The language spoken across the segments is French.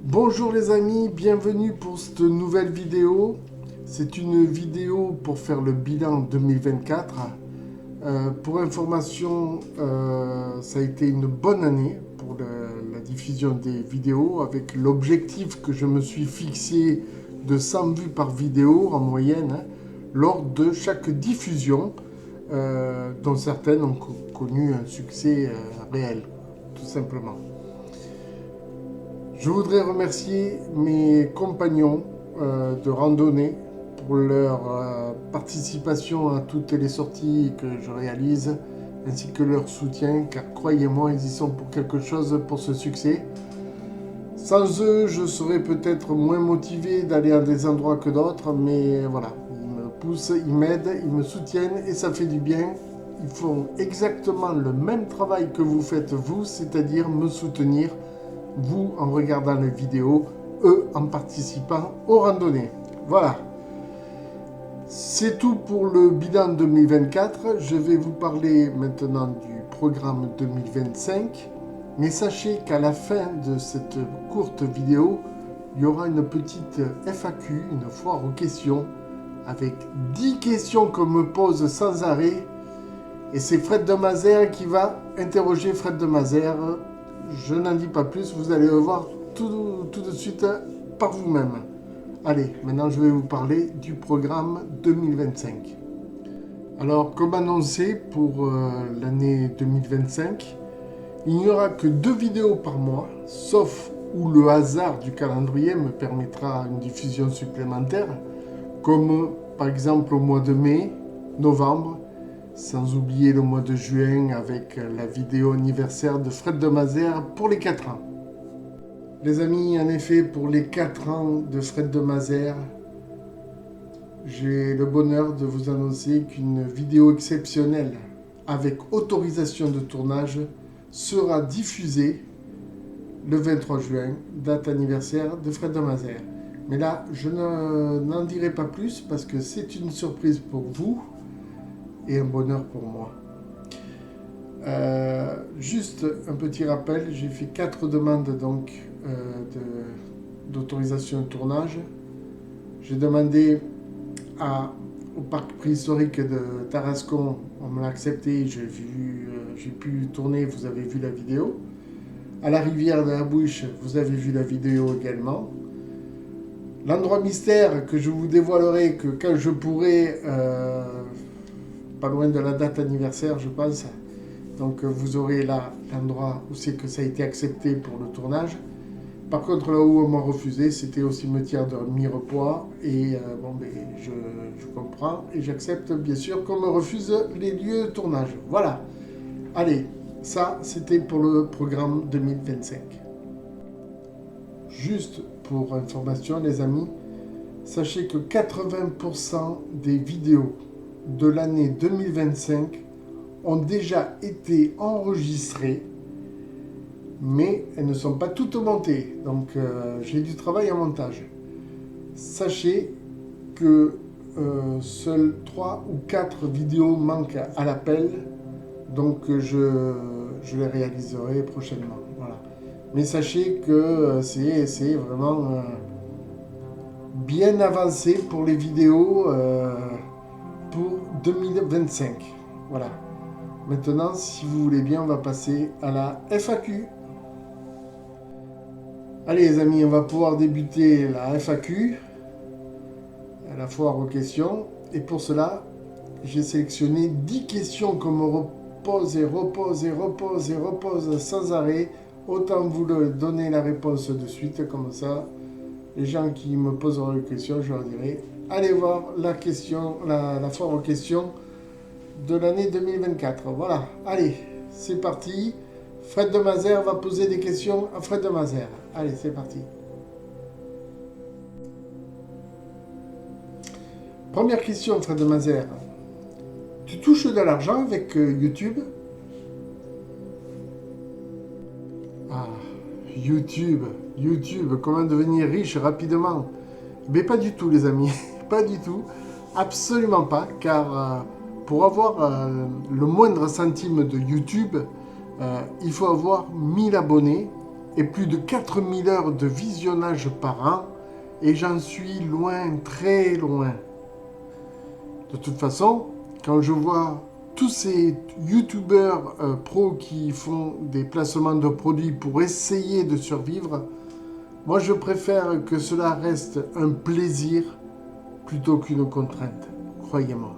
Bonjour les amis, bienvenue pour cette nouvelle vidéo. C'est une vidéo pour faire le bilan 2024. Pour information, ça a été une bonne année pour la diffusion des vidéos avec l'objectif que je me suis fixé de 100 vues par vidéo en moyenne lors de chaque diffusion, dont certaines ont connu un succès réel, tout simplement. Je voudrais remercier mes compagnons de randonnée pour leur participation à toutes les sorties que je réalise, ainsi que leur soutien, car croyez-moi, ils y sont pour quelque chose pour ce succès. Sans eux, je serais peut-être moins motivé d'aller à des endroits que d'autres, mais voilà, ils me poussent, ils m'aident, ils me soutiennent et ça fait du bien. Ils font exactement le même travail que vous faites vous, c'est-à-dire me soutenir, vous en regardant les vidéos, eux en participant aux randonnées. Voilà. C'est tout pour le bilan 2024. Je vais vous parler maintenant du programme 2025. Mais sachez qu'à la fin de cette courte vidéo, il y aura une petite FAQ, une foire aux questions, avec 10 questions qu'on me pose sans arrêt. Et c'est Fred de Mazères qui va interroger Fred de Mazères. Je n'en dis pas plus, vous allez le voir tout de suite par vous-même. Allez, maintenant je vais vous parler du programme 2025. Alors, comme annoncé pour l'année 2025, il n'y aura que 2 vidéos par mois, sauf où le hasard du calendrier me permettra une diffusion supplémentaire, comme par exemple au mois de mai, novembre, sans oublier le mois de juin avec la vidéo anniversaire de Fred de Mazères pour les 4 ans. Les amis, en effet, pour les 4 ans de Fred de Mazères, j'ai le bonheur de vous annoncer qu'une vidéo exceptionnelle avec autorisation de tournage sera diffusée le 23 juin, date anniversaire de Fred de Mazères. Mais là, je n'en dirai pas plus parce que c'est une surprise pour vous et un bonheur pour moi. Juste un petit rappel, j'ai fait 4 demandes donc d'autorisation de tournage. J'ai demandé au parc préhistorique de Tarascon, on me l'a accepté, j'ai pu tourner, vous avez vu la vidéo. À la rivière de la Bouche, vous avez vu la vidéo également. L'endroit mystère que je vous dévoilerai que quand je pourrai, pas loin de la date anniversaire je pense, donc vous aurez là l'endroit où c'est que ça a été accepté pour le tournage. Par contre, là où on m'a refusé, c'était au cimetière de Mirepoix. Et je comprends et j'accepte bien sûr qu'on me refuse les lieux de tournage. Voilà. Allez, ça c'était pour le programme 2025. Juste pour information les amis, sachez que 80% des vidéos de l'année 2025 ont déjà été enregistrées, mais elles ne sont pas toutes montées, donc j'ai du travail en montage. Sachez que seules 3 ou 4 vidéos manquent à l'appel, donc je les réaliserai prochainement. Voilà. Mais sachez que c'est vraiment bien avancé pour les vidéos pour 2025. Voilà. Maintenant, si vous voulez bien, on va passer à la FAQ. Allez les amis, on va pouvoir débuter la FAQ, la foire aux questions. Et pour cela, j'ai sélectionné 10 questions qu'on me repose sans arrêt. Autant vous donner la réponse de suite, comme ça, les gens qui me poseront les questions, je leur dirai, allez voir la foire aux questions de l'année 2024. Voilà, allez, c'est parti. Fred de Mazères va poser des questions à Fred de Mazères. Allez, c'est parti. Première question, Fred de Mazères. Tu touches de l'argent avec YouTube? Ah, YouTube, comment devenir riche rapidement? Mais pas du tout les amis, pas du tout, absolument pas, car pour avoir le moindre centime de YouTube, il faut avoir 1000 abonnés et plus de 4000 heures de visionnage par an, et j'en suis loin, très loin. De toute façon, quand je vois tous ces youtubeurs pros qui font des placements de produits pour essayer de survivre, moi je préfère que cela reste un plaisir plutôt qu'une contrainte, croyez-moi.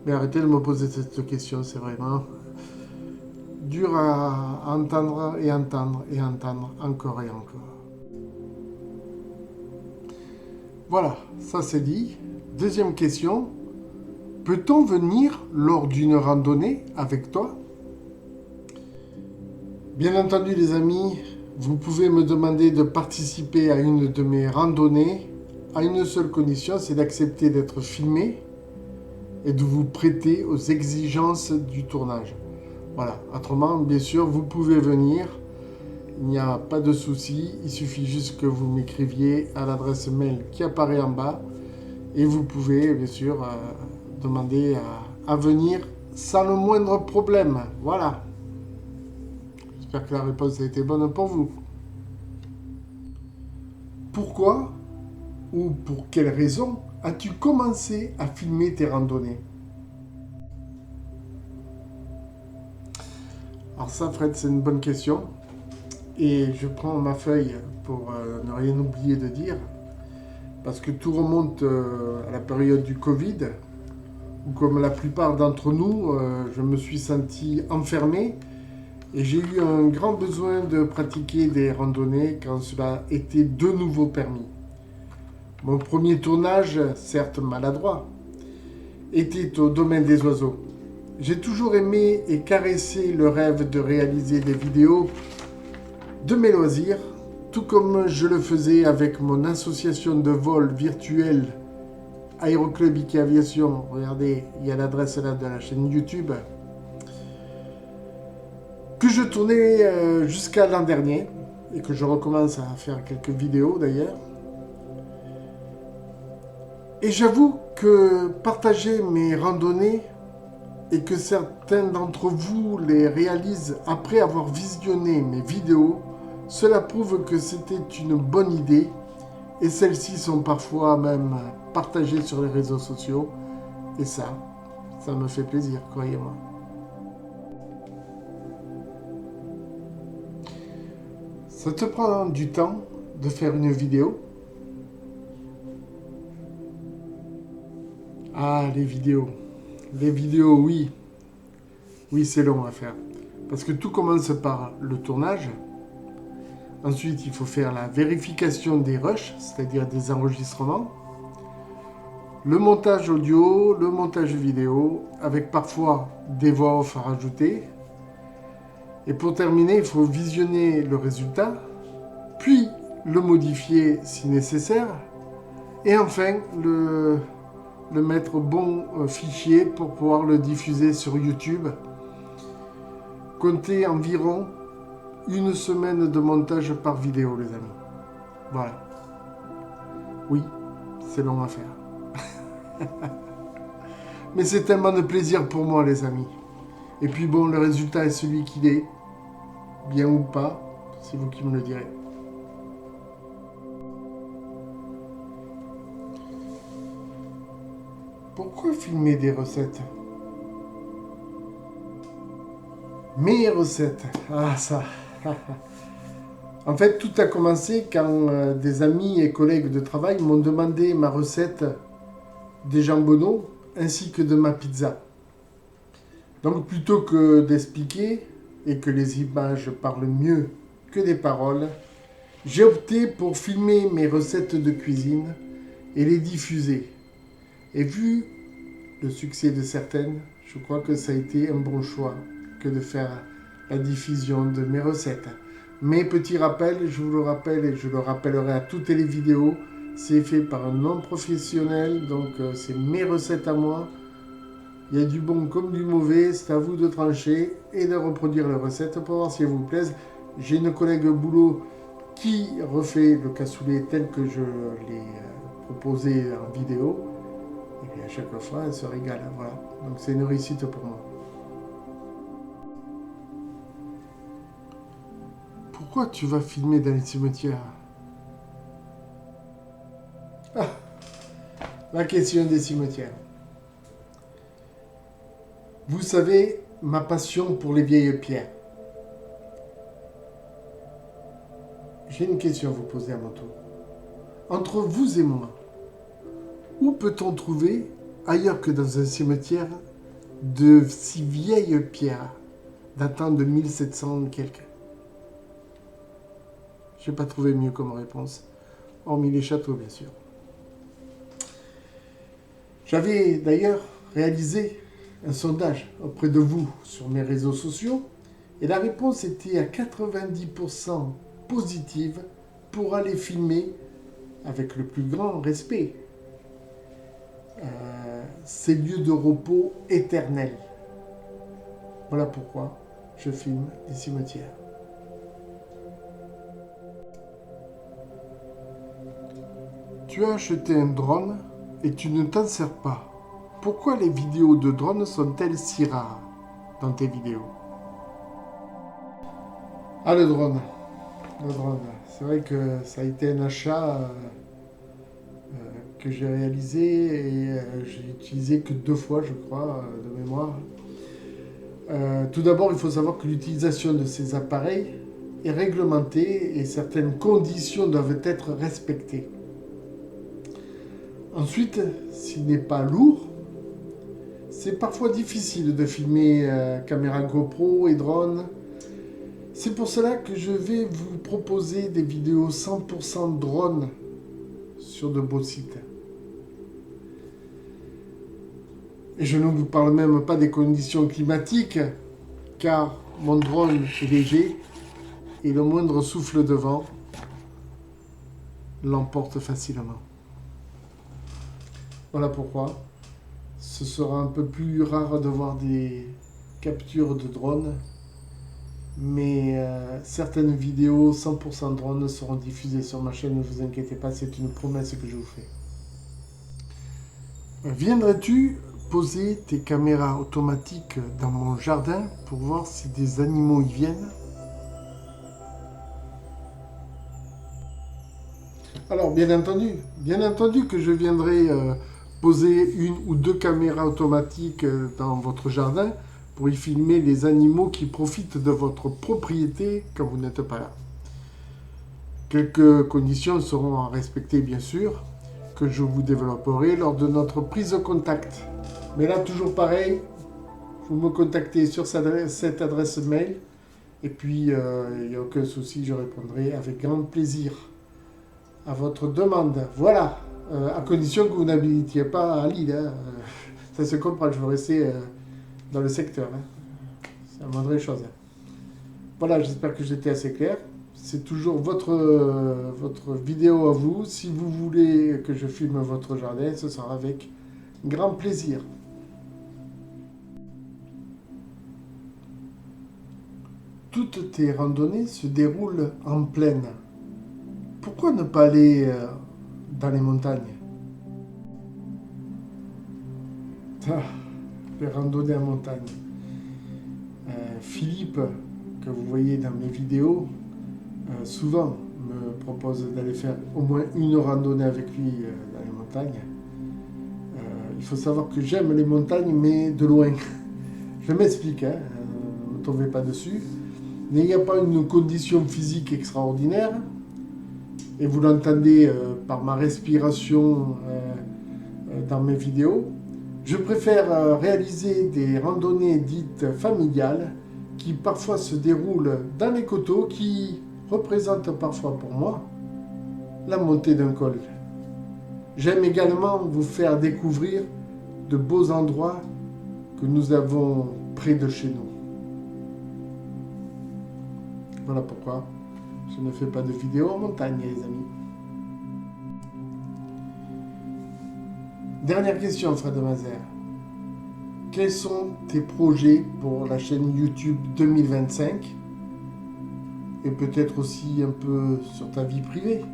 Mais arrêtez de me poser cette question, c'est vraiment dur à entendre et entendre et entendre encore et encore. Voilà, ça c'est dit. Deuxième question, peut-on venir lors d'une randonnée avec toi? Bien entendu les amis, vous pouvez me demander de participer à une de mes randonnées à une seule condition, c'est d'accepter d'être filmé et de vous prêter aux exigences du tournage. Voilà, autrement, bien sûr, vous pouvez venir, il n'y a pas de souci, il suffit juste que vous m'écriviez à l'adresse mail qui apparaît en bas et vous pouvez, bien sûr, demander à venir sans le moindre problème. Voilà. J'espère que la réponse a été bonne pour vous. Pourquoi ou pour quelle raison as-tu commencé à filmer tes randonnées? Alors ça, Fred, c'est une bonne question. Et je prends ma feuille pour ne rien oublier de dire. Parce que tout remonte à la période du Covid, où comme la plupart d'entre nous, je me suis senti enfermé. Et j'ai eu un grand besoin de pratiquer des randonnées quand cela était de nouveau permis. Mon premier tournage, certes maladroit, était au domaine des oiseaux. J'ai toujours aimé et caressé le rêve de réaliser des vidéos de mes loisirs, tout comme je le faisais avec mon association de vol virtuel Aéroclub Ike Aviation. Regardez, il y a l'adresse là de la chaîne YouTube, que je tournais jusqu'à l'an dernier et que je recommence à faire quelques vidéos d'ailleurs. Et j'avoue que partager mes randonnées et que certains d'entre vous les réalisent après avoir visionné mes vidéos, cela prouve que c'était une bonne idée et celles-ci sont parfois même partagées sur les réseaux sociaux et ça me fait plaisir, croyez-moi. Ça te prend du temps de faire une vidéo? Ah, les vidéos. Les vidéos, oui. Oui, c'est long à faire. Parce que tout commence par le tournage. Ensuite, il faut faire la vérification des rushs, c'est-à-dire des enregistrements. Le montage audio, le montage vidéo, avec parfois des voix off à rajouter. Et pour terminer, il faut visionner le résultat, puis le modifier si nécessaire. Et enfin, le mettre au bon fichier pour pouvoir le diffuser sur YouTube. Comptez environ une semaine de montage par vidéo, les amis. Voilà. Oui, c'est long à faire. Mais c'est tellement de plaisir pour moi, les amis. Et puis bon, le résultat est celui qu'il est. Bien ou pas, c'est vous qui me le direz. Pourquoi filmer des recettes? Mes recettes. Ah, ça. En fait, tout a commencé quand des amis et collègues de travail m'ont demandé ma recette des jambonneaux ainsi que de ma pizza. Donc, plutôt que d'expliquer et que les images parlent mieux que des paroles, j'ai opté pour filmer mes recettes de cuisine et les diffuser. Et vu le succès de certaines, je crois que ça a été un bon choix que de faire la diffusion de mes recettes. Mais petit rappel, je vous le rappelle et je le rappellerai à toutes les vidéos, c'est fait par un non professionnel, donc c'est mes recettes à moi. Il y a du bon comme du mauvais, c'est à vous de trancher et de reproduire les recettes pour voir si elles vous plaisent. J'ai une collègue boulot qui refait le cassoulet tel que je l'ai proposé en vidéo. Et puis à chaque fois, elle se régale. Voilà. Donc c'est une réussite pour moi. pourquoi tu vas filmer dans les cimetières? Ah, la question des cimetières. Vous savez, ma passion pour les vieilles pierres. J'ai une question à vous poser à mon tour. Entre vous et moi, où peut-on trouver, ailleurs que dans un cimetière, de si vieilles pierres datant de 1700 quelques? Je n'ai pas trouvé mieux comme réponse, hormis les châteaux bien sûr. J'avais d'ailleurs réalisé un sondage auprès de vous sur mes réseaux sociaux et la réponse était à 90% positive pour aller filmer avec le plus grand respect ces lieux de repos éternels. Voilà pourquoi je filme des cimetières. Tu as acheté un drone et tu ne t'en sers pas. Pourquoi les vidéos de drone sont-elles si rares dans tes vidéos? Ah, le drone. Le drone. C'est vrai que ça a été un achat que j'ai réalisé et j'ai utilisé que 2 fois, je crois, de mémoire. Tout d'abord, il faut savoir que l'utilisation de ces appareils est réglementée et certaines conditions doivent être respectées. Ensuite, s'il n'est pas lourd, c'est parfois difficile de filmer caméra GoPro et drone. C'est pour cela que je vais vous proposer des vidéos 100% drone sur de beaux sites. Et je ne vous parle même pas des conditions climatiques, car mon drone est léger et le moindre souffle de vent l'emporte facilement. Voilà pourquoi ce sera un peu plus rare de voir des captures de drone, mais certaines vidéos 100% drone seront diffusées sur ma chaîne, ne vous inquiétez pas, c'est une promesse que je vous fais. Viendrais-tu poser tes caméras automatiques dans mon jardin pour voir si des animaux y viennent? Alors bien entendu que je viendrai poser 1 ou 2 caméras automatiques dans votre jardin pour y filmer les animaux qui profitent de votre propriété quand vous n'êtes pas là. Quelques conditions seront à respecter bien sûr, que je vous développerai lors de notre prise de contact. Mais là, toujours pareil, vous me contactez sur cette adresse mail et puis il n'y a aucun souci, je répondrai avec grand plaisir à votre demande. Voilà, à condition que vous n'habitiez pas à Lille. Hein. Ça se comprend, je veux rester dans le secteur. Hein. C'est la moindre chose. Hein. Voilà, j'espère que j'étais assez clair. C'est toujours votre vidéo à vous. Si vous voulez que je filme votre jardin, ce sera avec grand plaisir. Toutes tes randonnées se déroulent en plaine. Pourquoi ne pas aller dans les montagnes? Ah, les randonnées en montagne. Philippe, que vous voyez dans mes vidéos, souvent me propose d'aller faire au moins une randonnée avec lui dans les montagnes. Il faut savoir que j'aime les montagnes, mais de loin. Je m'explique, hein, ne tombez pas dessus. Mais il n'y a pas une condition physique extraordinaire, et vous l'entendez par ma respiration dans mes vidéos. Je préfère réaliser des randonnées dites familiales qui parfois se déroulent dans les coteaux, qui représentent parfois pour moi la montée d'un col. J'aime également vous faire découvrir de beaux endroits que nous avons près de chez nous. Voilà pourquoi je ne fais pas de vidéos en montagne, les amis. Dernière question, Fred de Mazères. Quels sont tes projets pour la chaîne YouTube 2025? Et peut-être aussi un peu sur ta vie privée?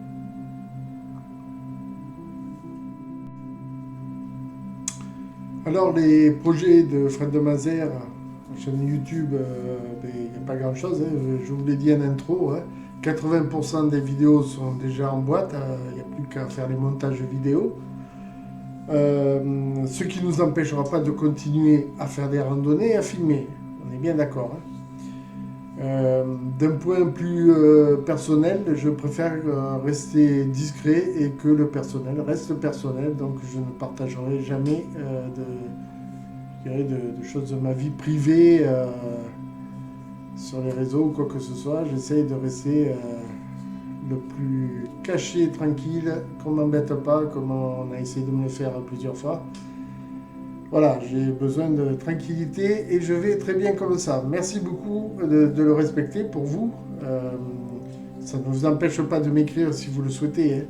Alors, les projets de Fred de Mazères chaîne YouTube, il n'y a pas grand chose, hein. Je vous l'ai dit en intro, hein. 80% des vidéos sont déjà en boîte, il n'y a plus qu'à faire les montages vidéo. Ce qui ne nous empêchera pas de continuer à faire des randonnées et à filmer, on est bien d'accord, hein. D'un point plus personnel, je préfère rester discret et que le personnel reste personnel, donc je ne partagerai jamais de choses de ma vie privée sur les réseaux ou quoi que ce soit. J'essaye de rester le plus caché, tranquille, qu'on ne m'embête pas, comme on a essayé de me le faire plusieurs fois. Voilà, j'ai besoin de tranquillité et je vais très bien comme ça. Merci beaucoup de le respecter pour vous. Ça ne vous empêche pas de m'écrire si vous le souhaitez, hein.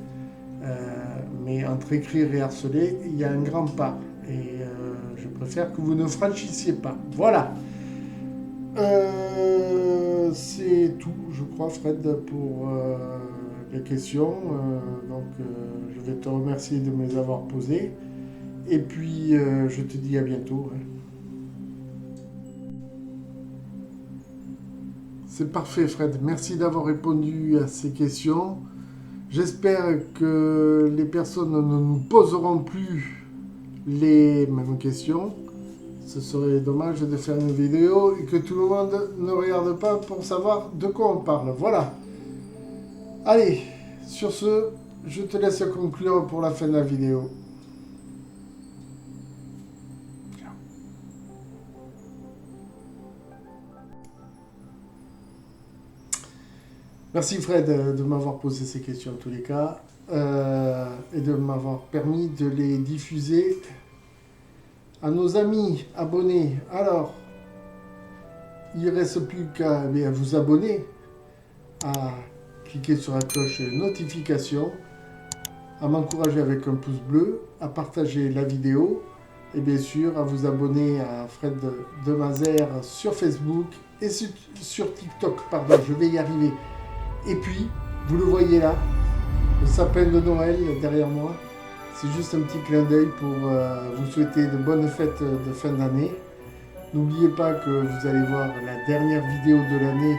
Mais entre écrire et harceler, il y a un grand pas. Et je préfère que vous ne franchissiez pas. Voilà. C'est tout, je crois, Fred, pour les questions. Je vais te remercier de me les avoir posées. Et puis, je te dis à bientôt. C'est parfait, Fred. Merci d'avoir répondu à ces questions. J'espère que les personnes ne nous poseront plus les mêmes questions. Ce serait dommage de faire une vidéo et que tout le monde ne regarde pas pour savoir de quoi on parle. Voilà. Allez, sur ce, je te laisse conclure pour la fin de la vidéo. Merci Fred de m'avoir posé ces questions en tous les cas et de m'avoir permis de les diffuser à nos amis abonnés. Alors, il ne reste plus qu'à vous abonner, à cliquer sur la cloche notification, à m'encourager avec un pouce bleu, à partager la vidéo et bien sûr à vous abonner à Fred Demazer sur Facebook et sur TikTok. Pardon, je vais y arriver. Et puis, vous le voyez là, le sapin de Noël derrière moi. C'est juste un petit clin d'œil pour vous souhaiter de bonnes fêtes de fin d'année. N'oubliez pas que vous allez voir la dernière vidéo de l'année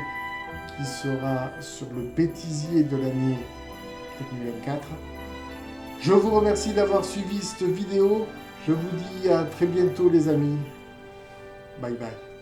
qui sera sur le bêtisier de l'année 2024. Je vous remercie d'avoir suivi cette vidéo. Je vous dis à très bientôt les amis. Bye bye.